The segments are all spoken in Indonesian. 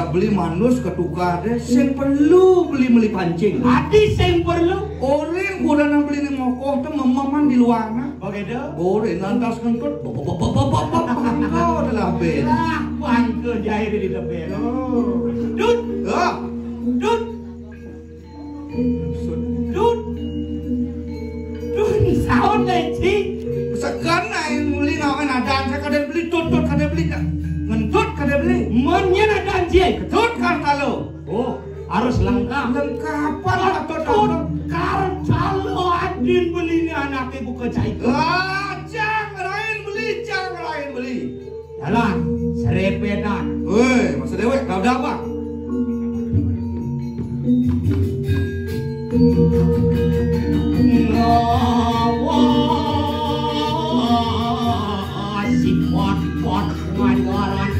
Beli manus ketukar deh, sing perlu beli pancing. Adi sing perlu. Orang kurang beli ngokoh tuh memaman di luarna. Bagaimana? Orang lantas kentut, bangko adalah ben. Bangko jahit di ben. Dut, dut, dut, saon leci. Segan naik beli ngawen ada, saya kadang beli tutut kadang beli ngentut kadang beli. Menyen ada anjing. Ketut kan kalau. Oh, harus lengkap. Lengkapan ketut. Kalau adin beli ini anak ibu kecai. Cang lain beli. Jalan, serepedan. Woi, masa dewek, kau dah apa? Si pot ngajaran.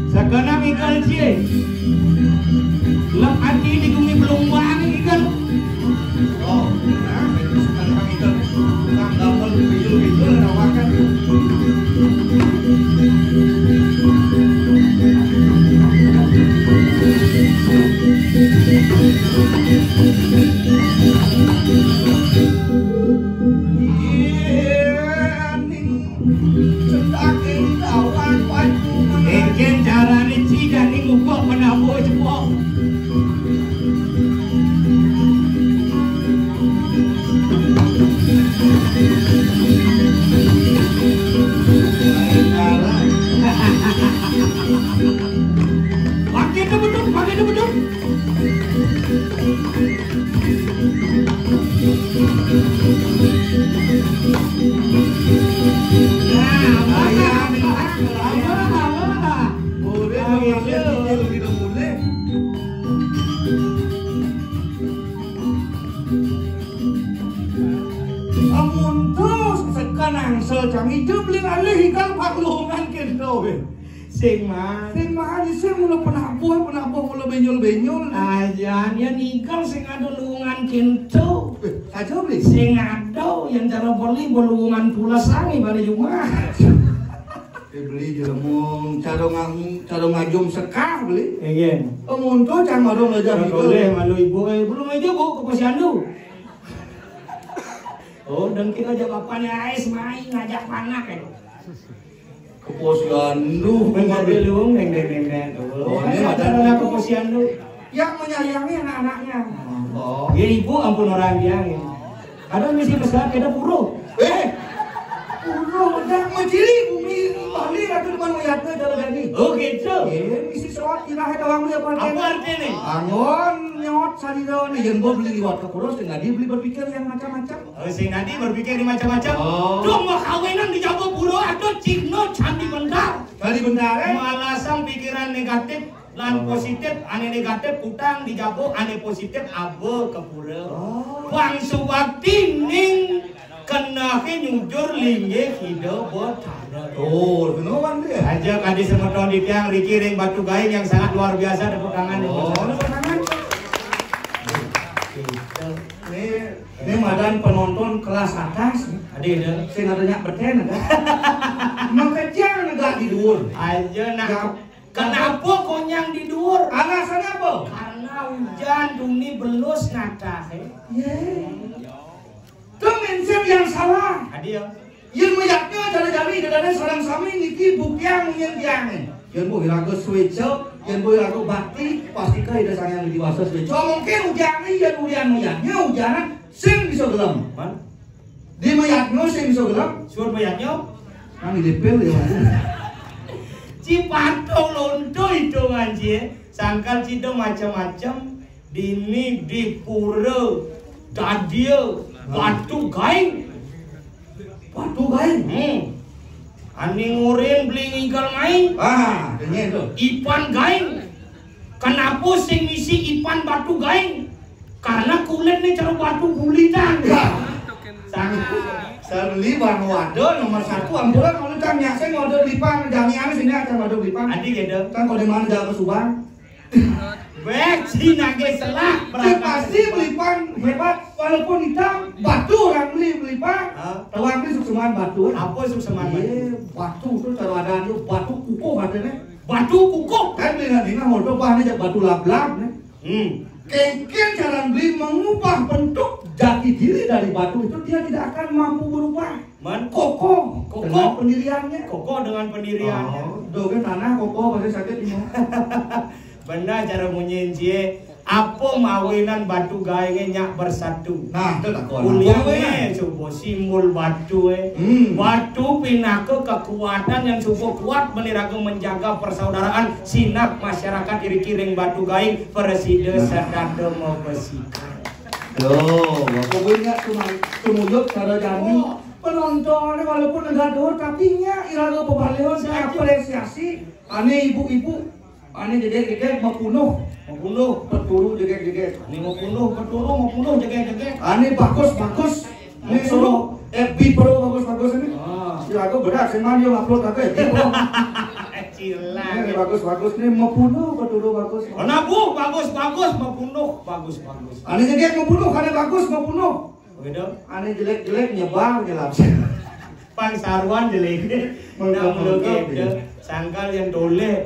Sekarang ikan cie, lep hati di bumi belum wangi ikan. Oh, nah, sekarang ikan tukang gambar bijul-bijul nawakan. Ikan cara ni cida ni ngukok menabuh cepok. Pakai tu betul, pakai tu betul. Amun terus sekarang secang itu beli alih ikan paklungan kendo. Sing mah Sing mula penabuh mula benyol-benyol. aja dia nikah sing ada luungan kinto. Saja beli. Sing ada yang cara beli luungan pula sangi pada rumah. Beli jelemu cara ngajum sekar beli. Iya. Amun tu cang orang aja Boleh malu ibu belum aja bu ke posyandu. Oh, dan kita aja bapaknya ais main ngajak panak ya. ke posyandu. Bentar dulu, neng. Oh, Ini ini ada ada ke posyandu. yang menyayangi anak-anaknya. Oh. Ya ibu ampun orang dia. Ada misi besar kita puro. Udah majili bumi bali ratu depan mayatnya dalam ini. Oh gitu. Misi soal kira ada orang dia Apa artinya nih? Angon nyot sariro nih yang gua beli liwat ke Puros dengan dia beli berpikir yang macam-macam. Oh, sing Nadi berpikir di macam-macam. Oh. Tuh mau kawinan di Jawa Puro atau Cigno candi bendar. Kali benar Malasang pikiran negatif lan positif, ane negatif utang di Jawa, ane positif abo ke Puro. Bang suwakti ning kenake nyujur linggih hidup botana. Oh, beneran dia. Aja kadi semeton di tiang Riki ring batu gaing yang sangat luar biasa tepuk tangan. Tepuk tangan. Ini madan penonton kelas atas. Ada ide. Sing adanya beten ada. Makanya negak tidur. Aja nah. Kenapa konyang di dur? Alasannya apa? Karena hujan duni belus ngata. Itu mindset yang salah. Adio. Yang mayaknya jari-jari dadanya sarang sami niki bukyang yang tiangin. Yang boleh lagu switcho, yang boleh lagu bakti, pastikan ada sayang di bahasa switcho. Mungkin hujannya yang hujan mayaknya hujanan sing bisa gelam. Di mayaknya sing bisa gelam. Suruh bayarnya. Kami dipel ya. Cipatong lonto itu anjir. Sangkal cido macam-macam. Dini di pura, dadio, batu gaing. Batu gaing. Ani ngurin beli ngigal main. Dengen tuh. Ipan gaing. Kenapa sing misi ipan batu gaing? Karena kulitnya cara batu gulitan. Saya beli bahan wadah nomor 1 ambulan kalau tanya saya wadah lipan jangan amis ini akan wadah lipan. Adi gitu. Kan kalau di mana jalan ke Subang. Bek si nage selah. Pasti belipan hebat walaupun hitam batu orang belipan. Tahu beli sukseman batu. Apa sukseman batu? Batu itu cara ada itu batu kukuh katanya. Batu kukuh. Kan beli nanti nggak mau bahannya batu lap-lap. Kengkel cara beli mengubah bentuk jati diri dari batu itu dia tidak akan mampu berubah. Kokoh dengan pendiriannya. Kokoh dengan pendiriannya. Dogen tanah kokoh pasti sakit ini. Benar cara munyencie. Apa mawinan batu gaenge nyak bersatu. Nah, itu tak kawan. Kuliahnya coba simbol batu Batu pinake kekuatan yang cukup kuat meniraga menjaga persaudaraan sinak masyarakat iri-kiring batu gaing preside sedado mau besikan. Yo, bapak punya tumuyuk cara jani penontonnya walaupun negadur tapi nya iraga pebalion saya apresiasi. Ane ibu-ibu, ane dedek-dedek membunuh peturu jegek-jegek. Ini mau bunuh jegek-jegek. Ane bagus. Ini suruh FB Pro bagus ini. Iraga berat sih dia upload apa FB Pro. Cilang. Ini bagus nih membunuh peturu bagus. Nabu bagus membunuh bagus. Ane jegek membunuh, ane bagus membunuh. Begitu. Ane jelek-jelek nyebar nyelap. Pangsaruan jelek. Sangkal yang doleh.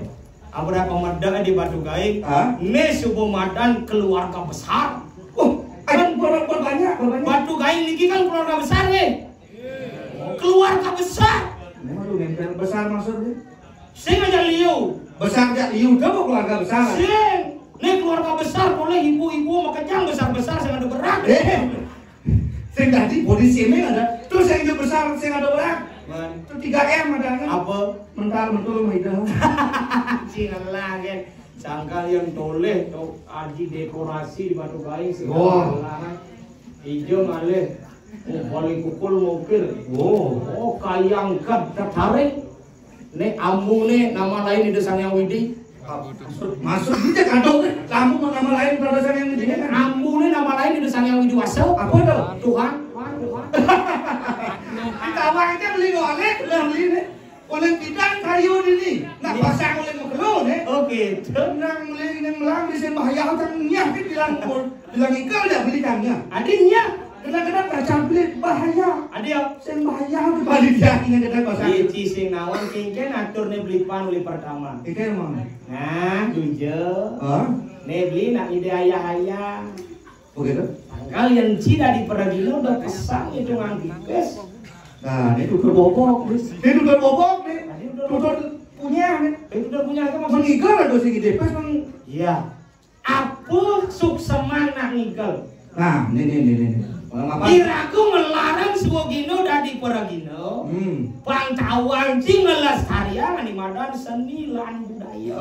Abra pemerda di Batu Gaing. Ne Subomatan keluarga besar. Kan banyak. Batu Gaing ini kan keluarga besar nih. Keluarga besar. Memang nempel besar maksudnya. Sing aja liu. Besar aja liu dah keluarga besar. Sing. Nih keluarga besar boleh ibu-ibu mau kejang besar-besar sing ada berat. Sing tadi body shaming ada. Terus yang besar sing ada berat. Itu 3M ada kan? Apa? Mental hidup. Cilah kan. Sangkal yang toleh tok aji dekorasi di Batu Gaing hijau malih. Balik kukul mobil. Kayang kat tertarik. Nek ambu nih nama lain di Desa Yang Widi. Masuk dia kado kamu nama lain pada Desa Yang Widi kan? Ambu nih nama lain di Desa Yang Widi Waso. Apa tuh? Tuhan. Kita awak itu beli oleh nih. Oleh bidang kayu ini. Nah pasang oleh mokelo nih. Oke. Nang beli nang melang di sini bahaya utangnya bilang ikel dia beli kangnya. Adiknya. Kadang-kadang baca beli bahaya. Adik. Sing bahaya di balik dia ini kadang pasang. Ici sing nawan kengken atur nih beli pan uli pertama. Ikel mana? Nah, jujur. Nih beli nak ide ayah. Begitu. Kalian cina di peragino udah pesan itu nganggipes. Nah, ini tutur bobok, ini tutur bobok nih, tutur punya nih. Itu udah punya apa? Mengigal ada si gede pas bang. Iya. Apa sukseman nak ngigal? Nah, ini. Kiraku ngelarang suwogino dari peragino. Pangtawan cing ngelestarian di madan seni lan budaya.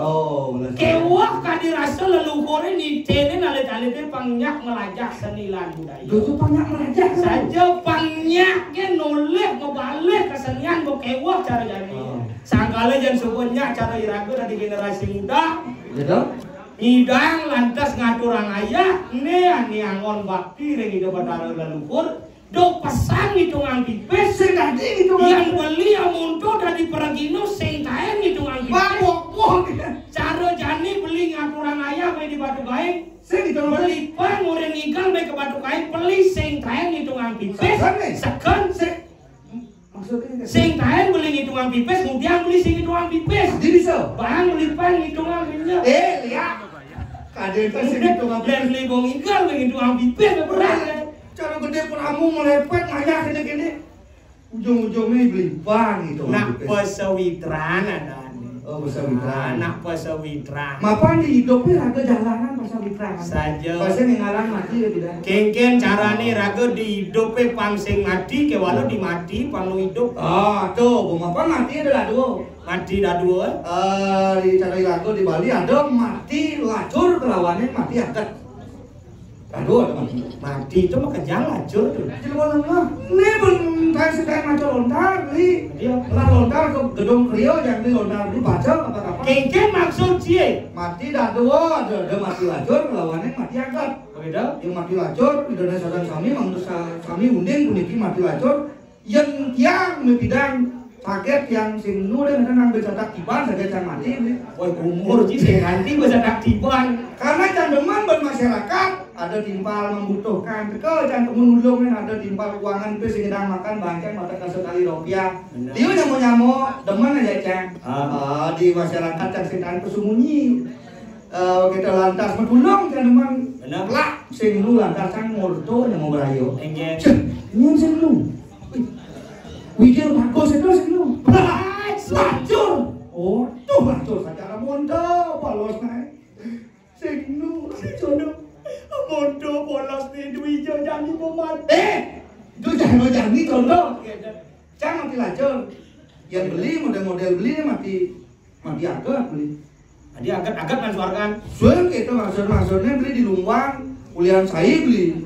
Kewah kadirasa leluhurnya di tenen alit-alitnya pangyak melajak seni lan budaya. Itu pangyak melajak saja pangnyaknya noleh ngebalik kesenian kewah cara jadi. Sangkala jangan sebenarnya cara iraga dari generasi muda. Gitu. Ngidang lantas ngaturang ayah nih angon bakti yang hidup pada leluhur do pesan hitungan pipes yang beli amunto dari peragino sing kaen hitungan pipes cara jani beli ngaturang ayah di Batu Gaing beli pan murid ikan ke Batu Gaing beli sing kaen hitungan pipes sekan sing kaen beli hitungan pipes kemudian beli sing hitungan pipes bang beli pan hitungan minyak lihat ada pas itu dan beli bong ikan begitu ambipes berat. Cara gede peramu melepet ngajak gini. Ujung-ujungnya beli ban itu. Nak pesawitran ada. Pesawitran. Nak pesawitran. Mapan di hidupnya raga jalanan pesawitran. Saja. Pasnya ngalang mati ya tidak. Kengken carane raga di hidupnya pangsing mati ke walau di mati panglu hidup. Tuh, mapan mati adalah dua. Mati dah dua. Di cara raga di Bali ada mati lacur kelawannya mati akad. Aduh, Mati itu mah kejang lacur tuh. Ini pun saya sedang macam lontar, beli. Lah lontar ke gedung Rio yang di lontar di baca apa-apa. Kengken maksud cie. Mati dah dua, ada mati lacur, lawannya mati angkat. Begitu? Yang mati lacur, di dalam saudara kami, manusia kami unding puniki mati lacur. Yang tiang bidang paket yang sing nu dan ngambil catak tiban saja can mati. Woi umur sih sing ganti bisa catak tiban. Karena can demen bermasyarakat ada timpal membutuhkan teko can temun ulung ada timpal keuangan pe sing sedang makan bangkeng mata sekali rupiah. Dia nyamo demen aja can. Di masyarakat can sedang kesumunyi. Kita lantas metulung can demen. Lah sing nu lantas can ngurto nyamo berayo. Engge. Nyen sing nu. Wikir bagus itu sih lu. Lacur. Oh, tuh lacur secara mondo polos naik. Sing nu lacur. Mondo polos nih duit jangan pomat. Itu jangan contoh. Jangan mati lacur. Yang beli model-model beli mati agak beli. Tadi agak mansuarkan. Soal kita maksudnya beli di Lumbang, kuliah saya beli.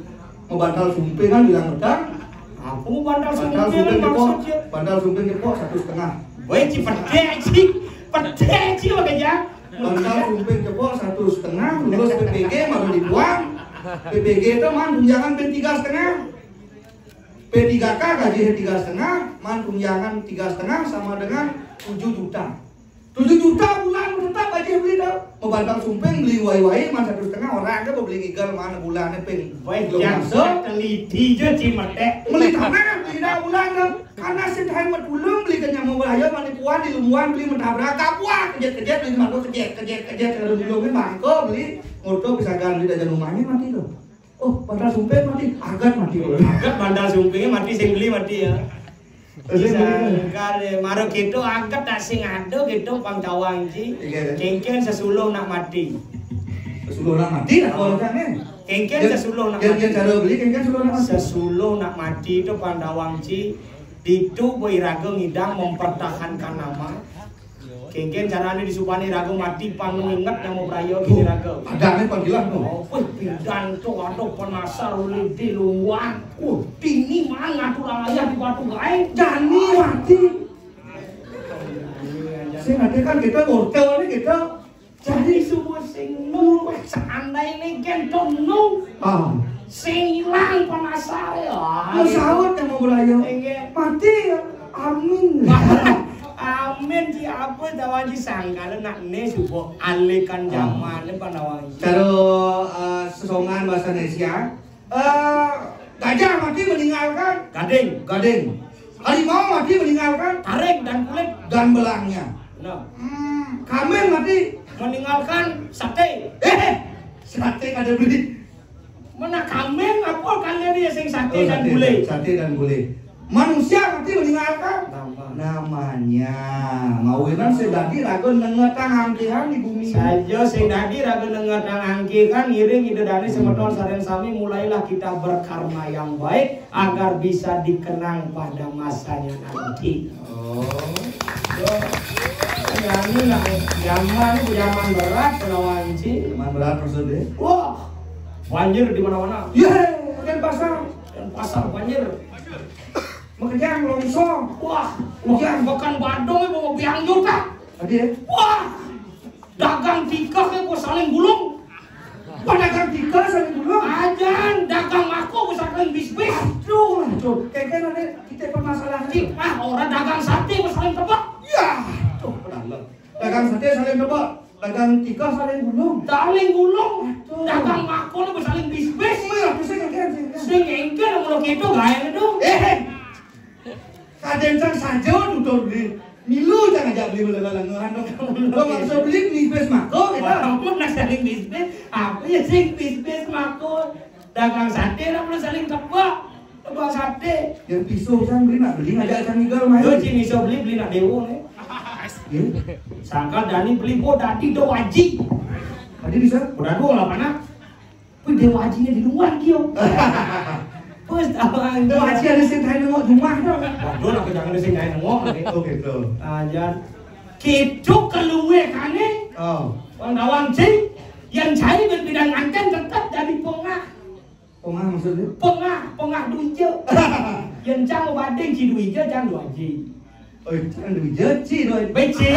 Mau bantal sumping kan bilang medang. Aku bandal sumping maksudnya. Bandal sumping jepok 1,5. Woi ci pede ci makanya. Bandal sumping jepok 1,5. Lulus PPG baru dibuang. PPG itu man tunjangan P3,5. P3K gaji 3,5. Man tunjangan 3,5 sama dengan 7 juta. 7 juta bulan tetap aja beli dah. Mau bandal sumping beli wai-wai man 1,5 orang ke beli gigal mana bulannya peng. Woi jangan teliti je ci mate. Beli tanah beli dah bulan dah. Karena sedang metulung beli kenyang mau beraya manipuan di lumuan beli mentabrak kapua kejet beli mantu kejet kalau dilungin bangko beli ngoto bisa beli dajan rumahnya mati tuh. Oh bandal sumping mati agak mati. Agak bandal sumpingnya mati sing beli mati ya. Kare maro gitu angkat tak sing ado gitu pangcawang ci. Kengken sesuluh nak mati. Sesuluh nak mati nak orang kan. Kengken sesuluh nak mati. Kengken cara beli kengken sesuluh nak mati. Sesuluh nak mati itu Pandawang ci. Itu boy raga ngidang mempertahankan nama. Kengken caranya disupani raga mati panu inget yang mau berayo gini raga. Adanya panggilan tuh. Oh, pidan tuh aduh penasar ulit di luar. Tini mah ngatur ayah di batu gae. Jani mati. Sing ada kan kita ngortel nih kita. Jadi semua sing nu seandainya gentong nu. Sing hilang penasar ya. Pesawat yang mau berayo. Mati. Amin. Amin ci apa dawanji sangkala nak ne subo alekan zaman Pandawang. Cara sesongan bahasa Indonesia. Gajah mati meninggalkan gading. Harimau mati meninggalkan taring dan kulit dan belangnya. Nah. Kamel mati meninggalkan sate. Sate kada beli. Mana kamel apa kalian dia sing sate dan gulai? Sate dan gulai. Manusia mati meninggalkan namanya. Mawinan sedadi raga nengetang angkihan di bumi. Saja sedadi raga nengetang angkihan iring idedane semeton sareng sami mulailah kita berkarma yang baik agar bisa dikenang pada masanya nanti. Ini lah zaman berat penawanci. Zaman berat maksudnya. Wah, banjir di mana-mana. Dan pasar banjir. Makanya longsor. Wah, bukan badong bawa biang juga. Tadi. Wah, dagang tiga ke saling gulung. Dagang tiga saling gulung. Ajan, dagang aku saling bis-bis. Aduh, kayak nanti kita permasalahan. Orang dagang sate saling tebak. Ya, tuh dagang sate saling tebak. Dagang tiga saling gulung. Dagang aku saling bis-bis. Sing engkel kalau gitu gaya itu. Kadang saja tutur di milu jangan ajak beli bela-belangan. Kalau maksud beli bis mako kita. Kamu nak saling bis-bis. Apa ya sing bis-bis mako? Dagang sate lah perlu saling tebak sate. Yang pisau kan beli nak beli ngajak can igal main. Yo cini iso beli nak dewo nih. Sangka Dani beli dadi do waji. Tadi bisa? Udah dua lah mana? Wih dewa wajinya di luar kio. Terus awang dewa waji ada sing kain nengok rumah dong. Waduh nak jangan ada sing kain nengok. Oke tuh. Ajan. Kitu keluwe kane. Pandawang cing yang cari berbidang anten tetap dari pongah. Pengah maksudnya? Pengah duije. Yen cang badeng ci duije cang duaji. Cang duije ci doi. Beci.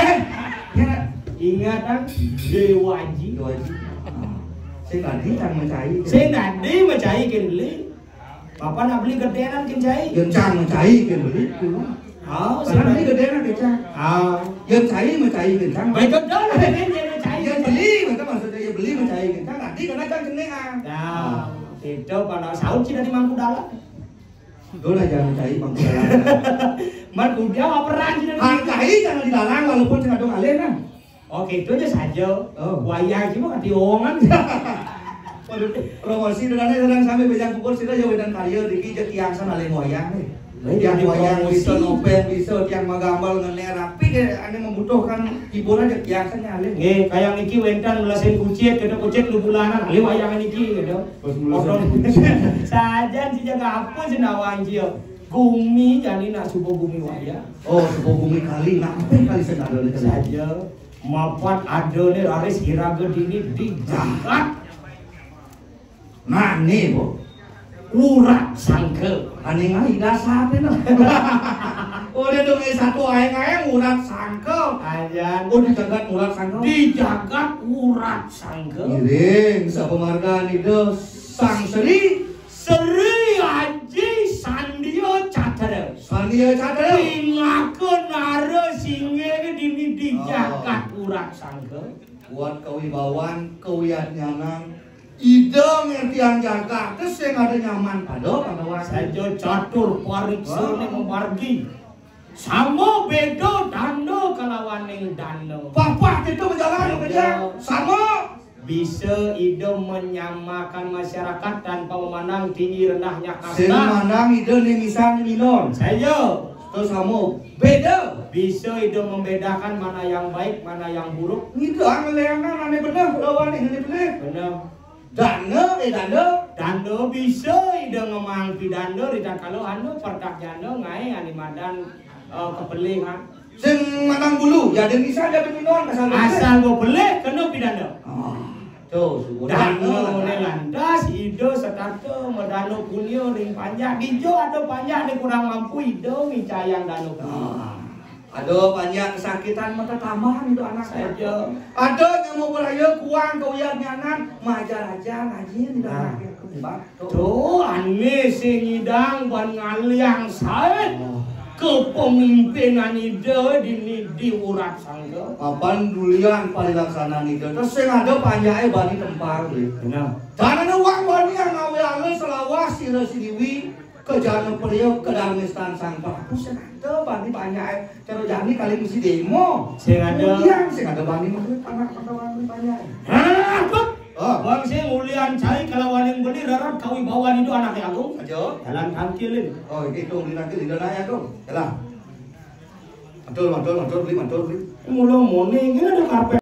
Ya, Ingat kan dewaji. duaji. Saya tadi cang mencai. Saya tadi mencai beli. Bapak nak beli gedean kan cai. Yang cang mencai kan beli. Karena beli gedean kan cang. Yang cai mencai kan cang. Baik gede lah kan mencai. Yang beli, maka maksudnya yang beli mencai kan cang. Nanti karena cang kenean. Nah, itu pada saud cina di Mangku Dalam. Dolah jangan mencai Mangku Dalam. Mangku dia operan cina. Hargai jangan dilarang walaupun cina dong alih kan. Oke, itu aja saja. Wayang cuma kationgan. Promosi sedang sampai bejang pukul sida jauh dan karya diki jeung kiangsan alih wayang nih. Yang wayang bisa nopen bisa yang magambal ngener rapi ane membutuhkan hiburan jeung kiangsan alih. Nggih, kayak niki wentan melasin kucit kada kucit lu bulanan alih wayang niki gitu. Sajan si jaga apa senawan cio. Gumi jadi nak subuh bumi wayang. Oh, subuh bumi kali nampun kali senada saja. Mapat ada nih laris hiraga dini di jagat. Nah nih bu, urat sangke. Ane ngai dasar nih. Udah dong satu ayang urat sangke. Ajan. Oh di jagat urat sangke. Di jagat urat sangke. Giring, sapemarga itu sang Sri Haji Sandio Cadara. Sandio Cadara. Ngaku naro singe dini di jagat urat sangke. Buat kewibawaan, kewiyahnyanan. Ide ngertian jaga, terus yang ada nyaman pada saja catur pariksa nih memargi. Sama bedo dano kalawan yang dano. Bapak itu berjalan kerja sama. Bisa ide menyamakan masyarakat tanpa memandang tinggi rendahnya kasta. Saya memandang ide nih misalnya minor. Saja. Terus kamu beda. Bisa ide membedakan mana yang baik, mana yang buruk. Itu angleangan aneh bener, lawan ini bener. Bener. Dando bisa ide ngemangpi dando tidak kalau anu pertak dando ngai animadan kepelihan. Sing manang bulu, jadi bisa jadi minor asal go beleh kena pidando. Tuh, dano ne landas ide setarte medano punio ring panjang dijo ada panjang ni kurang mampu ide micayang dano. Ada banyak kesakitan mata tambahan itu anak saja. Ada yang mau beraya kuang kewiyahnyanan majar aja ngaji di dalam kembang. Tuh aneh sing ngidang ban ngaliang sae kepemimpinan ide di urat sangga. Kapan dulian palilaksana ide. Terus sing ada panjake bani tempar deui. Benar. Danana uang bani yang ngawe-awe selawas sira-siriwi kejalan periuk ke Darmistan sang Prabu sing ada bani banyak cara jani kali mesti demo sing ada sing ada bani maksud anak bani banyak bang sing ulian cai kalau waling beli rarat kawi bawan itu anaknya agung aja jalan kangkilin itu lina kili dana ya dong jalan mantul beli mulu moni ini ada karpet